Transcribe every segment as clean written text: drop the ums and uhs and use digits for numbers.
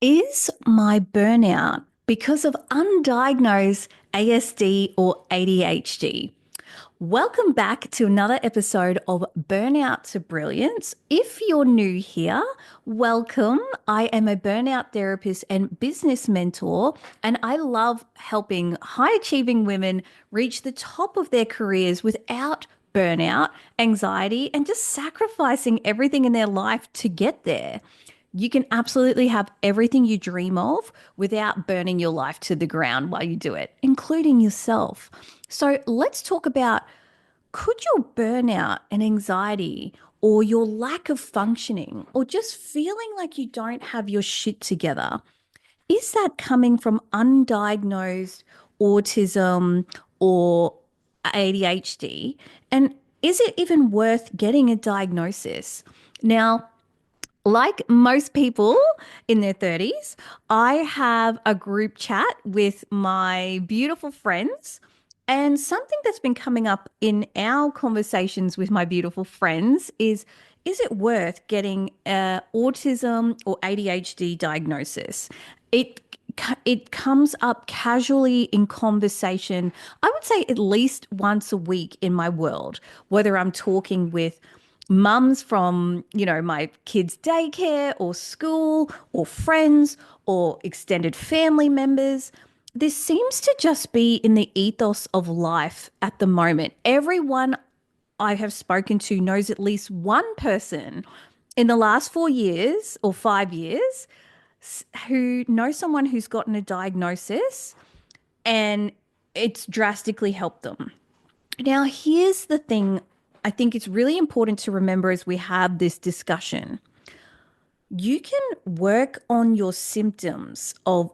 Is my burnout because of undiagnosed ASD or ADHD? Welcome back to another episode of Burnout to Brilliance. If you're new here, welcome. I am a burnout therapist and business mentor, and I love helping high achieving women reach the top of their careers without burnout, anxiety, and just sacrificing everything in their life to get there. You can absolutely have everything you dream of without burning your life to the ground while you do it, including yourself. So let's talk about, could your burnout and anxiety or your lack of functioning or just feeling like you don't have your shit together, is that coming from undiagnosed autism or ADHD? And is it even worth getting a diagnosis? Now, like most people in their 30s, I have a group chat with my beautiful friends. And something that's been coming up in our conversations with my beautiful friends is it worth getting a autism or ADHD diagnosis? It it comes up casually in conversation. I would say at least once a week in my world, whether I'm talking with mums from, my kids' daycare or school or friends or extended family members. This seems to just be in the ethos of life at the moment. Everyone I have spoken to knows at least one person in the last 4 years or 5 years who knows someone who's gotten a diagnosis and it's drastically helped them. Now, here's the thing I think it's really important to remember as we have this discussion. You can work on your symptoms of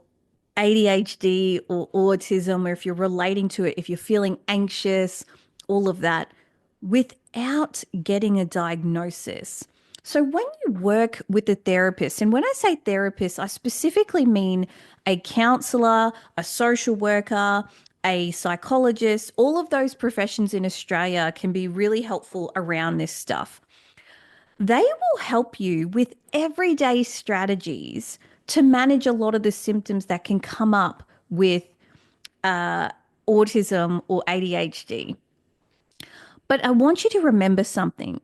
ADHD or autism, or if you're relating to it, if you're feeling anxious, all of that, without getting a diagnosis. So, when you work with a therapist, and when I say therapist, I specifically mean a counselor, a social worker, a psychologist, all of those professions in Australia can be really helpful around this stuff. They will help you with everyday strategies to manage a lot of the symptoms that can come up with autism or ADHD. But I want you to remember something.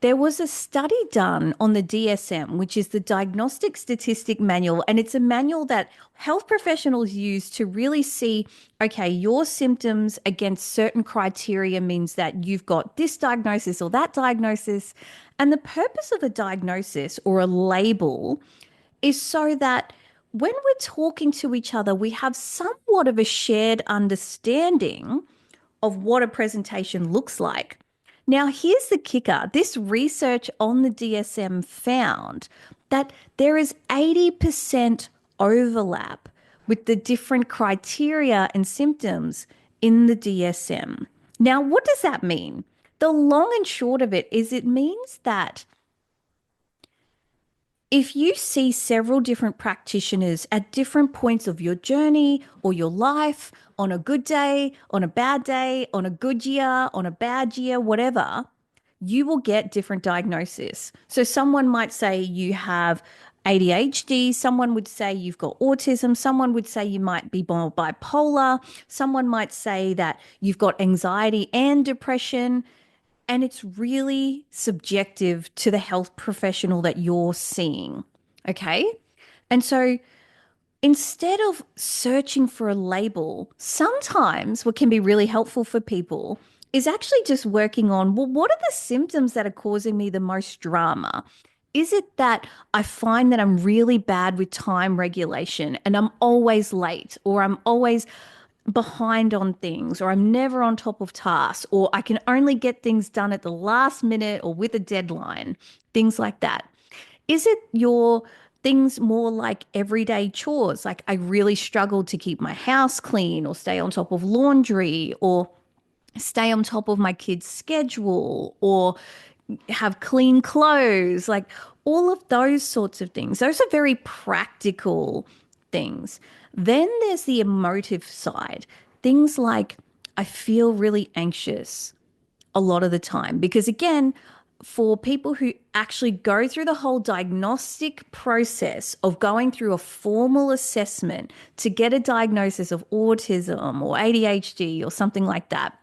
There was a study done on the DSM, which is the Diagnostic Statistic Manual, and it's a manual that health professionals use to really see, okay, your symptoms against certain criteria means that you've got this diagnosis or that diagnosis. And the purpose of a diagnosis or a label is so that when we're talking to each other, we have somewhat of a shared understanding of what a presentation looks like. Now, here's the kicker. This research on the DSM found that there is 80% overlap with the different criteria and symptoms in the DSM. Now, what does that mean? The long and short of it is it means that if you see several different practitioners at different points of your journey or your life, on a good day, on a bad day, on a good year, on a bad year, whatever, you will get different diagnoses. So someone might say you have ADHD, someone would say you've got autism, someone would say you might be more bipolar, someone might say that you've got anxiety and depression. And it's really subjective to the health professional that you're seeing. Okay. And so instead of searching for a label, sometimes what can be really helpful for people is actually just working on, well, what are the symptoms that are causing me the most drama? Is it that I find that I'm really bad with time regulation and I'm always late, or I'm always behind on things, or I'm never on top of tasks, or I can only get things done at the last minute or with a deadline, things like that? Is it your things more like everyday chores? Like I really struggle to keep my house clean or stay on top of laundry or stay on top of my kids' schedule or have clean clothes, like all of those sorts of things. Those are very practical things. Then there's the emotive side. Things like I feel really anxious a lot of the time because again, for people who actually go through the whole diagnostic process of going through a formal assessment to get a diagnosis of autism or ADHD or something like that,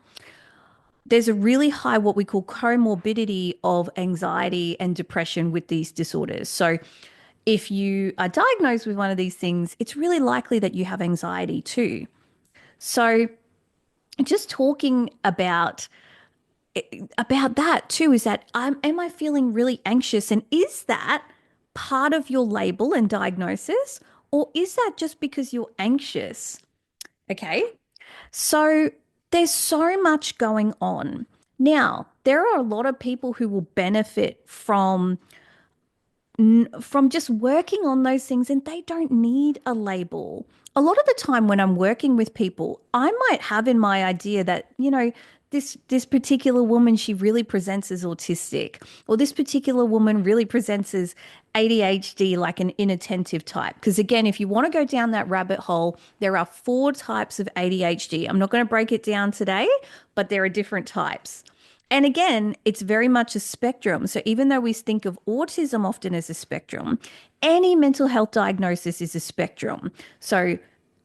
there's a really high what we call comorbidity of anxiety and depression with these disorders. So if you are diagnosed with one of these things, it's really likely that you have anxiety too. So just talking about that too is that am I feeling really anxious, and is that part of your label and diagnosis, or is that just because you're anxious? Okay. So there's so much going on. Now, there are a lot of people who will benefit from just working on those things, and they don't need a label. A lot of the time when I'm working with people, I might have in my idea that, this particular woman, she really presents as autistic, or this particular woman really presents as ADHD, like an inattentive type. Because again, if you want to go down that rabbit hole, there are 4 types of ADHD. I'm not going to break it down today, but there are different types. And again, it's very much a spectrum. So even though we think of autism often as a spectrum, any mental health diagnosis is a spectrum. So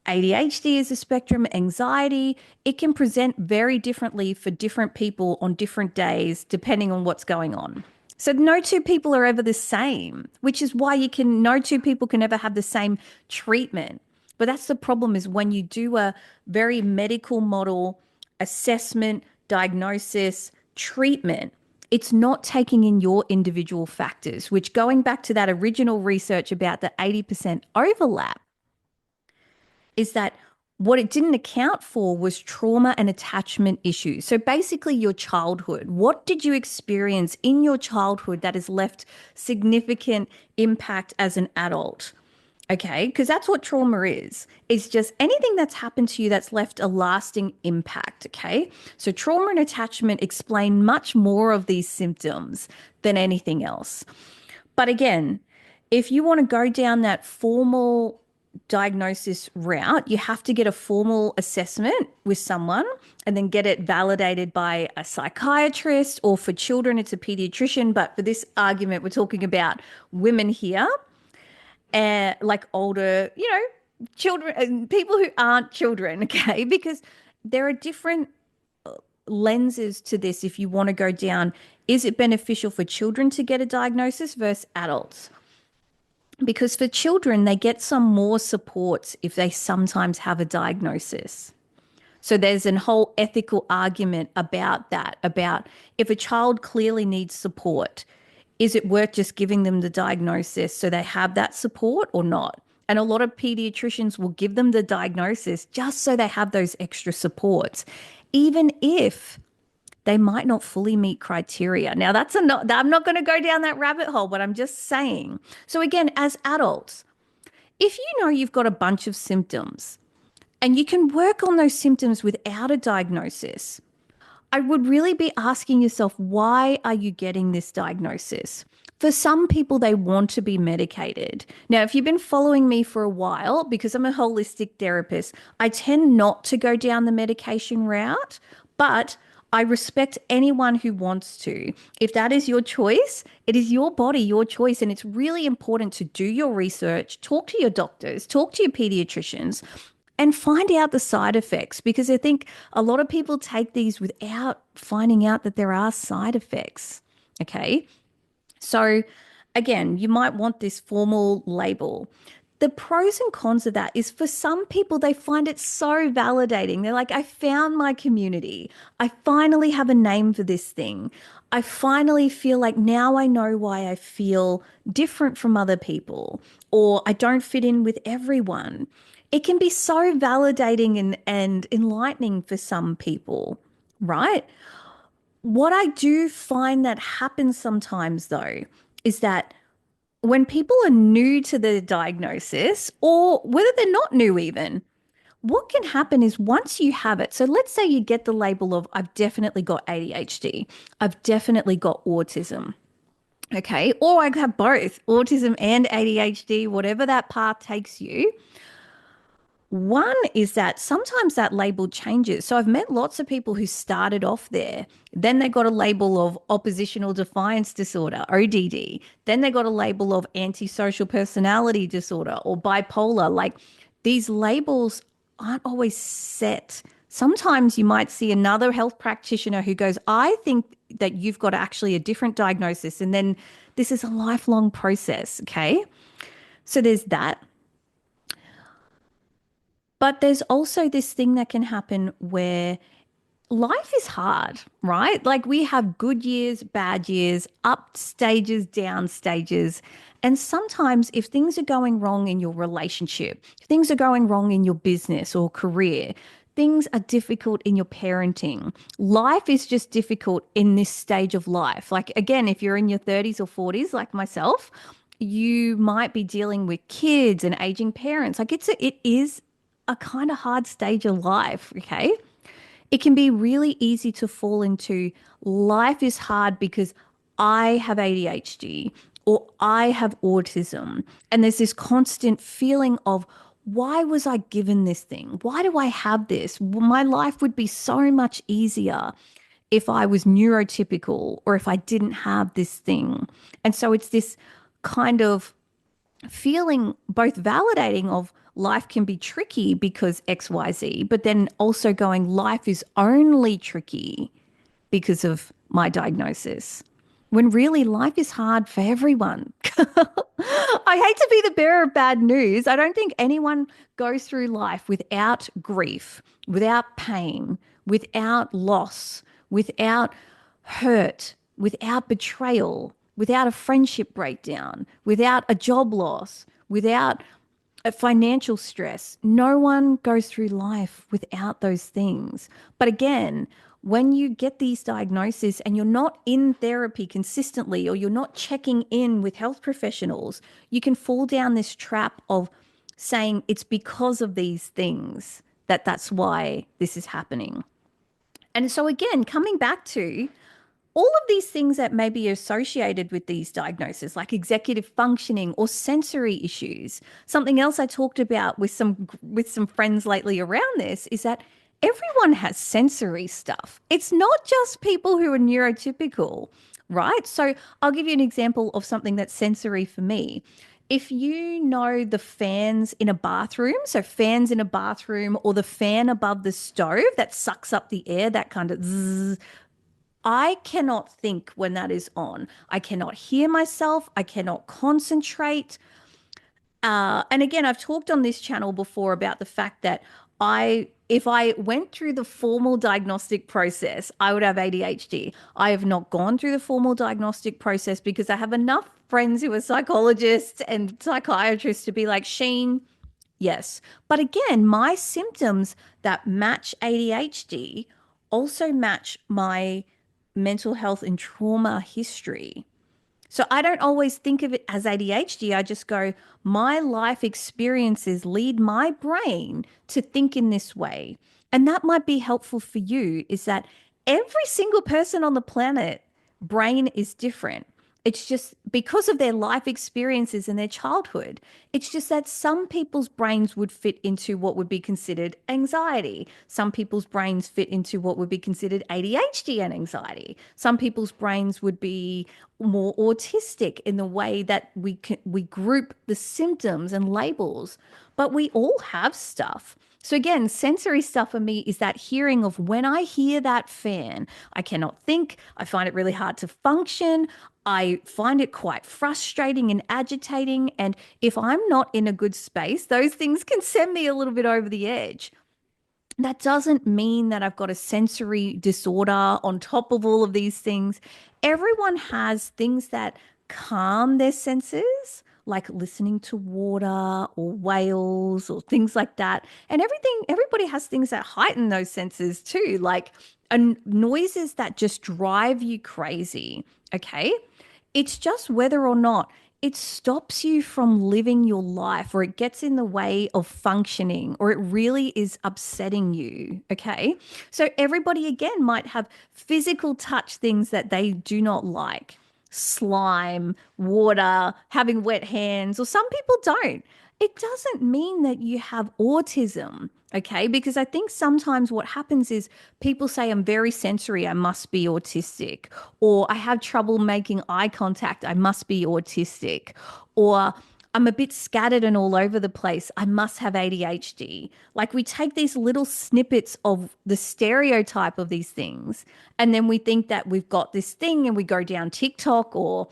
ADHD is a spectrum, anxiety, it can present very differently for different people on different days, depending on what's going on. So no two people are ever the same, which is why no two people can ever have the same treatment. But that's the problem, is when you do a very medical model assessment, diagnosis, treatment, it's not taking in your individual factors, which, going back to that original research about the 80% overlap, is that what it didn't account for was trauma and attachment issues. So basically, your childhood. What did you experience in your childhood that has left significant impact as an adult? Okay, because that's what trauma is. It's just anything that's happened to you that's left a lasting impact. Okay, so trauma and attachment explain much more of these symptoms than anything else. But again, if you want to go down that formal diagnosis route, you have to get a formal assessment with someone and then get it validated by a psychiatrist, or for children, it's a pediatrician. But for this argument, we're talking about women here, and like older, children and people who aren't children, okay? Because there are different lenses to this. If you want to go down, is it beneficial for children to get a diagnosis versus adults? Because for children, they get some more supports if they sometimes have a diagnosis. So there's a whole ethical argument about that, about if a child clearly needs support, is it worth just giving them the diagnosis so they have that support or not? And a lot of pediatricians will give them the diagnosis just so they have those extra supports, even if they might not fully meet criteria. Now, I'm not going to go down that rabbit hole, but I'm just saying. So again, as adults, if you know you've got a bunch of symptoms and you can work on those symptoms without a diagnosis, I would really be asking yourself, why are you getting this diagnosis? For some people, they want to be medicated. Now, if you've been following me for a while, because I'm a holistic therapist, I tend not to go down the medication route, but I respect anyone who wants to. If that is your choice, it is your body, your choice. And it's really important to do your research, talk to your doctors, talk to your pediatricians, and find out the side effects, because I think a lot of people take these without finding out that there are side effects. Okay. So again, you might want this formal label. The pros and cons of that is, for some people, they find it so validating. They're like, I found my community. I finally have a name for this thing. I finally feel like now I know why I feel different from other people, or I don't fit in with everyone. It can be so validating and enlightening for some people, right? What I do find that happens sometimes, though, is that when people are new to the diagnosis, or whether they're not new even, what can happen is, once you have it, so let's say you get the label of, I've definitely got ADHD, I've definitely got autism, okay, or I have both autism and ADHD, whatever that path takes you. One is that sometimes that label changes. So I've met lots of people who started off there. Then they got a label of oppositional defiance disorder, ODD. Then they got a label of antisocial personality disorder or bipolar. Like these labels aren't always set. Sometimes you might see another health practitioner who goes, I think that you've got actually a different diagnosis. And then this is a lifelong process. Okay. So there's that. But there's also this thing that can happen where life is hard, right? Like we have good years, bad years, up stages, down stages. And sometimes if things are going wrong in your relationship, if things are going wrong in your business or career, things are difficult in your parenting. Life is just difficult in this stage of life. Like again, if you're in your 30s or 40s like myself, you might be dealing with kids and aging parents. Like it is a kind of hard stage of life, okay? It can be really easy to fall into life is hard because I have ADHD or I have autism. And there's this constant feeling of, why was I given this thing? Why do I have this? My life would be so much easier if I was neurotypical or if I didn't have this thing. And so it's this kind of feeling both validating of life can be tricky because XYZ, but then also going, life is only tricky because of my diagnosis. When really life is hard for everyone. I hate to be the bearer of bad news. I don't think anyone goes through life without grief, without pain, without loss, without hurt, without betrayal, without a friendship breakdown, without a job loss, without a financial stress. No one goes through life without those things. But again, when you get these diagnoses and you're not in therapy consistently or you're not checking in with health professionals, you can fall down this trap of saying it's because of these things that that's why this is happening. And so again, coming back to all of these things that may be associated with these diagnoses, like executive functioning or sensory issues. Something else I talked about with some friends lately around this is that everyone has sensory stuff. It's not just people who are neurotypical, right? So I'll give you an example of something that's sensory for me. If you know the fans in a bathroom, so fans in a bathroom or the fan above the stove that sucks up the air, that kind of zzz, I cannot think when that is on. I cannot hear myself. I cannot concentrate. And again, I've talked on this channel before about the fact that if I went through the formal diagnostic process, I would have ADHD. I have not gone through the formal diagnostic process because I have enough friends who are psychologists and psychiatrists to be like, Sheen, yes. But again, my symptoms that match ADHD also match my mental health and trauma history. So I don't always think of it as ADHD. I just go, my life experiences lead my brain to think in this way. And that might be helpful for you, is that every single person on the planet brain is different. It's just because of their life experiences and their childhood. It's just that some people's brains would fit into what would be considered anxiety. Some people's brains fit into what would be considered ADHD and anxiety. Some people's brains would be more autistic in the way that we group the symptoms and labels, but we all have stuff. So again, sensory stuff for me is that hearing of when I hear that fan, I cannot think, I find it really hard to function. I find it quite frustrating and agitating. And if I'm not in a good space, those things can send me a little bit over the edge. That doesn't mean that I've got a sensory disorder on top of all of these things. Everyone has things that calm their senses, like listening to water or whales or things like that. And everybody has things that heighten those senses too, like noises that just drive you crazy. Okay. It's just whether or not it stops you from living your life or it gets in the way of functioning or it really is upsetting you. Okay. So everybody again might have physical touch things that they do not like. slime, water, having wet hands, or some people don't. It doesn't mean that you have autism, okay? Because I think sometimes what happens is people say, I'm very sensory, I must be autistic, or I have trouble making eye contact, I must be autistic, or I'm a bit scattered and all over the place, I must have ADHD. Like we take these little snippets of the stereotype of these things, and then we think that we've got this thing and we go down TikTok or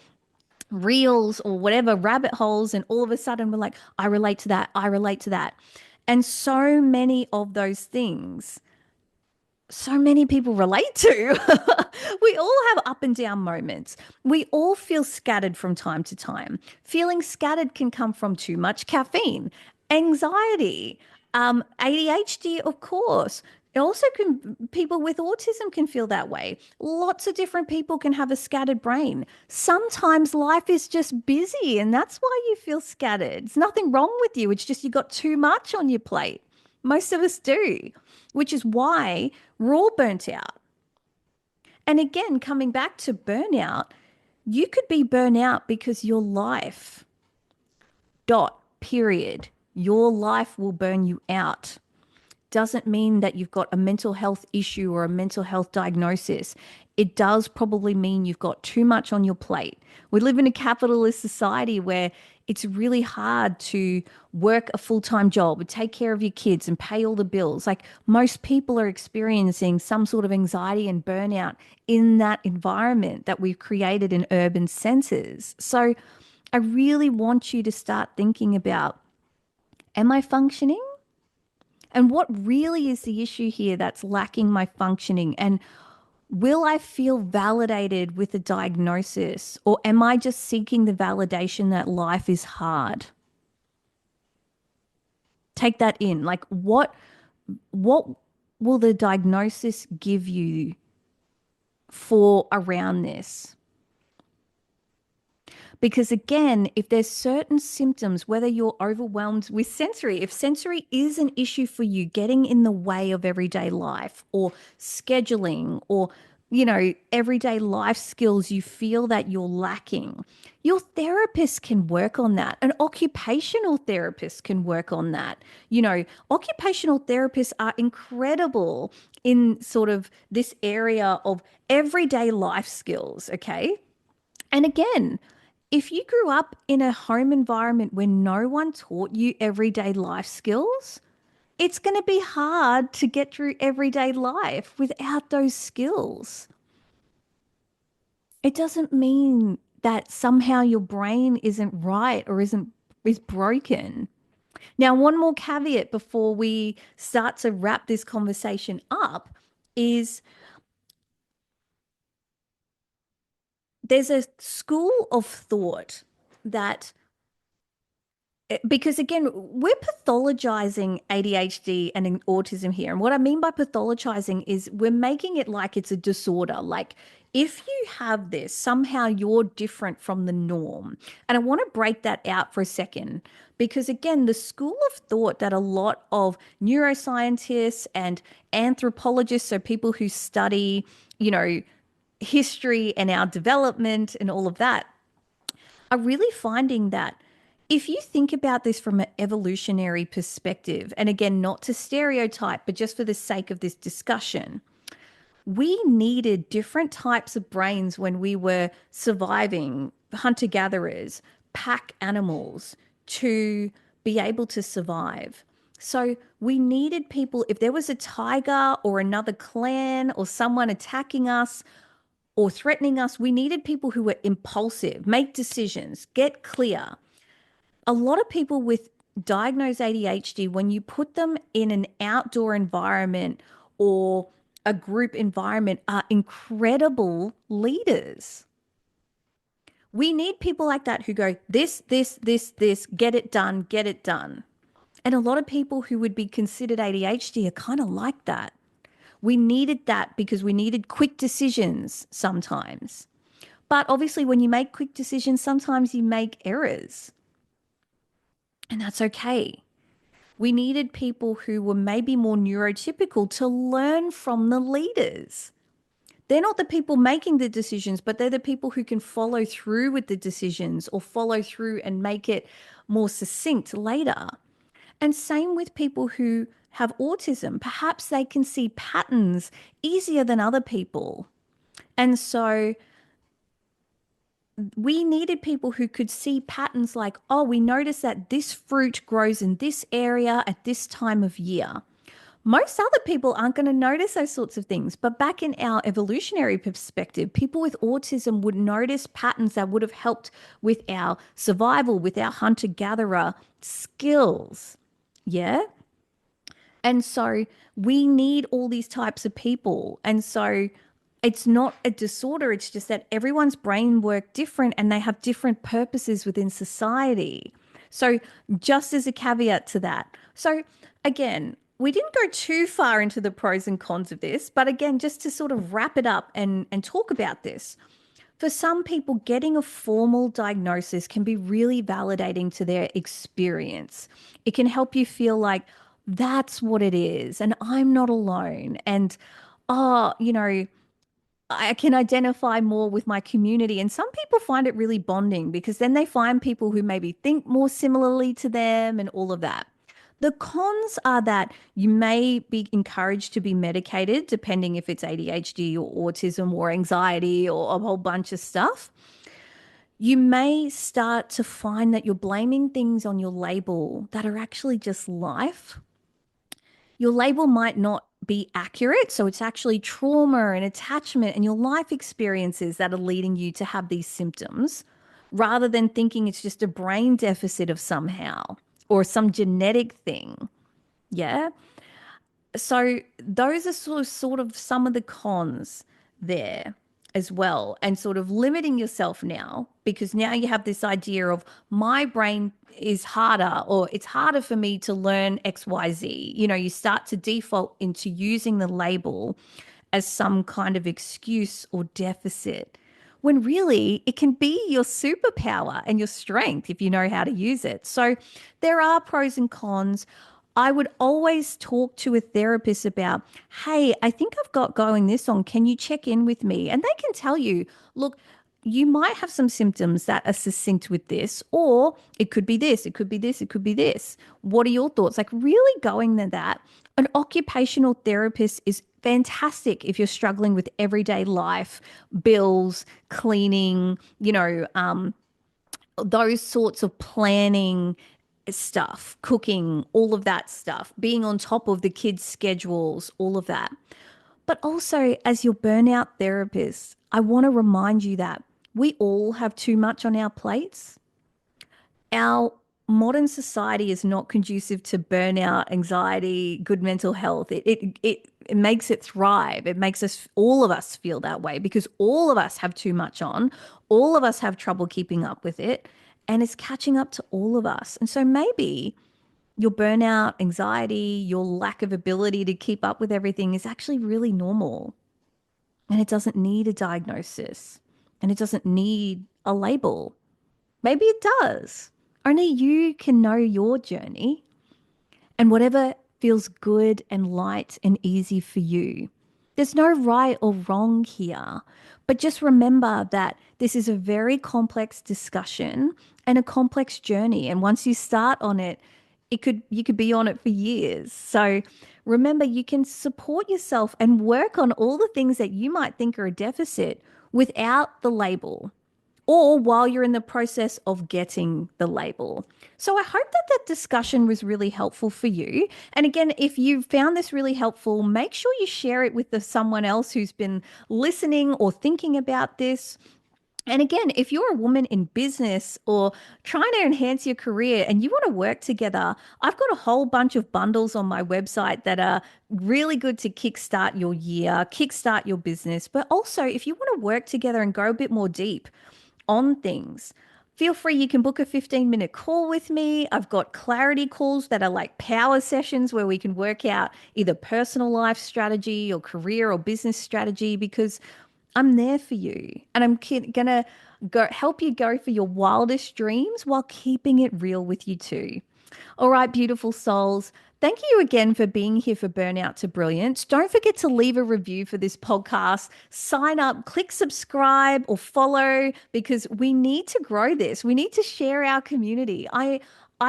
reels or whatever rabbit holes, and all of a sudden we're like, I relate to that, I relate to that. And so many of those things, so many people relate to. We all have up and down moments. We all feel scattered from time to time. Feeling scattered can come from too much caffeine, anxiety, ADHD, of course. It also can, people with autism can feel that way. Lots of different people can have a scattered brain. Sometimes life is just busy and that's why you feel scattered. There's nothing wrong with you. It's just you got too much on your plate. Most of us do, which is why we're all burnt out. And again, coming back to burnout, you could be burnt out because your life, dot, period, your life will burn you out. Doesn't mean that you've got a mental health issue or a mental health diagnosis. It does probably mean you've got too much on your plate. We live in a capitalist society where it's really hard to work a full-time job and take care of your kids and pay all the bills. Like most people are experiencing some sort of anxiety and burnout in that environment that we've created in urban centers. So I really want you to start thinking about, am I functioning? And what really is the issue here that's lacking my functioning? And will I feel validated with a diagnosis? Or am I just seeking the validation that life is hard? Take that in. Like what will the diagnosis give you for around this? Because again, if there's certain symptoms, whether you're overwhelmed with sensory, if sensory is an issue for you, getting in the way of everyday life or scheduling or, everyday life skills, you feel that you're lacking, your therapist can work on that. An occupational therapist can work on that. Occupational therapists are incredible in sort of this area of everyday life skills. Okay. And again, if you grew up in a home environment where no one taught you everyday life skills, it's going to be hard to get through everyday life without those skills. It doesn't mean that somehow your brain isn't right or is broken. Now, one more caveat before we start to wrap this conversation up is there's a school of thought that because again, we're pathologizing ADHD and autism here. And what I mean by pathologizing is we're making it like it's a disorder. Like if you have this, somehow you're different from the norm. And I want to break that out for a second because again, the school of thought that a lot of neuroscientists and anthropologists, so people who study, history and our development and all of that, are really finding that if you think about this from an evolutionary perspective, and again, not to stereotype, but just for the sake of this discussion, we needed different types of brains when we were surviving, hunter gatherers, pack animals to be able to survive. So we needed people, if there was a tiger or another clan or someone attacking us, or threatening us, we needed people who were impulsive, make decisions, get clear. A lot of people with diagnosed ADHD, when you put them in an outdoor environment or a group environment, are incredible leaders. We need people like that who go, this, get it done, get it done. And a lot of people who would be considered ADHD are kind of like that. We needed that because we needed quick decisions sometimes. But obviously, when you make quick decisions, sometimes you make errors, and that's okay. We needed people who were maybe more neurotypical to learn from the leaders. They're not the people making the decisions, but they're the people who can follow through with the decisions or follow through and make it more succinct later. And same with people who have autism. Perhaps they can see patterns easier than other people. And so we needed people who could see patterns like, oh, we notice that this fruit grows in this area at this time of year. Most other people aren't going to notice those sorts of things. But back in our evolutionary perspective, people with autism would notice patterns that would have helped with our survival, with our hunter gatherer skills. Yeah. And so we need all these types of people. And so it's not a disorder, it's just that everyone's brain work different and they have different purposes within society. So just as a caveat to that. So again, we didn't go too far into the pros and cons of this, but again, just to sort of wrap it up and talk about this. For some people, getting a formal diagnosis can be really validating to their experience. It can help you feel like that's what it is, and I'm not alone. And, oh, I can identify more with my community. And some people find it really bonding because then they find people who maybe think more similarly to them and all of that. The cons are that you may be encouraged to be medicated, depending if it's ADHD or autism or anxiety or a whole bunch of stuff. You may start to find that you're blaming things on your label that are actually just life. Your label might not be accurate. So it's actually trauma and attachment and your life experiences that are leading you to have these symptoms rather than thinking it's just a brain deficit of somehow or some genetic thing. Yeah. So those are sort of some of the cons there as well, and sort of limiting yourself now because now you have this idea of my brain is harder or it's harder for me to learn XYZ. You start to default into using the label as some kind of excuse or deficit when really it can be your superpower and your strength if you know how to use it. So there are pros and cons. I would always talk to a therapist about, hey, I think I've got going this on. Can you check in with me? And they can tell you, look, you might have some symptoms that are succinct with this, or it could be this, it could be this, it could be this. What are your thoughts? Like really going to that. An occupational therapist is fantastic if you're struggling with everyday life, bills, cleaning, those sorts of planning stuff, cooking, all of that stuff, being on top of the kids' schedules, all of that. But also, as your burnout therapist, I want to remind you that we all have too much on our plates. Our modern society is not conducive to burnout, anxiety, good mental health. It makes it thrive. It makes us, all of us, feel that way because all of us have too much on. All of us have trouble keeping up with it, and it's catching up to all of us. And so maybe your burnout, anxiety, your lack of ability to keep up with everything is actually really normal, and it doesn't need a diagnosis, and it doesn't need a label. Maybe it does. Only you can know your journey and whatever feels good and light and easy for you. There's no right or wrong here, but just remember that this is a very complex discussion and a complex journey. And once you start on it, you could be on it for years. So remember, you can support yourself and work on all the things that you might think are a deficit without the label or while you're in the process of getting the label. So I hope that that discussion was really helpful for you. And again, if you found this really helpful, make sure you share it with someone else who's been listening or thinking about this. And again, if you're a woman in business or trying to enhance your career and you want to work together, I've got a whole bunch of bundles on my website that are really good to kickstart your year, kickstart your business. But also, if you want to work together and go a bit more deep on things, feel free. You can book a 15-minute call with me. I've got clarity calls that are like power sessions where we can work out either personal life strategy or career or business strategy because I'm there for you. And I'm going to help you go for your wildest dreams while keeping it real with you too. All right, beautiful souls. Thank you again for being here for Burnout to Brilliance. Don't forget to leave a review for this podcast. Sign up, click subscribe or follow because we need to grow this. We need to share our community. I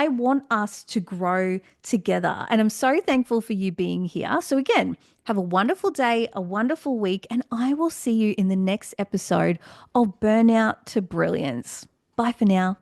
want us to grow together. And I'm so thankful for you being here. So again, have a wonderful day, a wonderful week, and I will see you in the next episode of Burnout to Brilliance. Bye for now.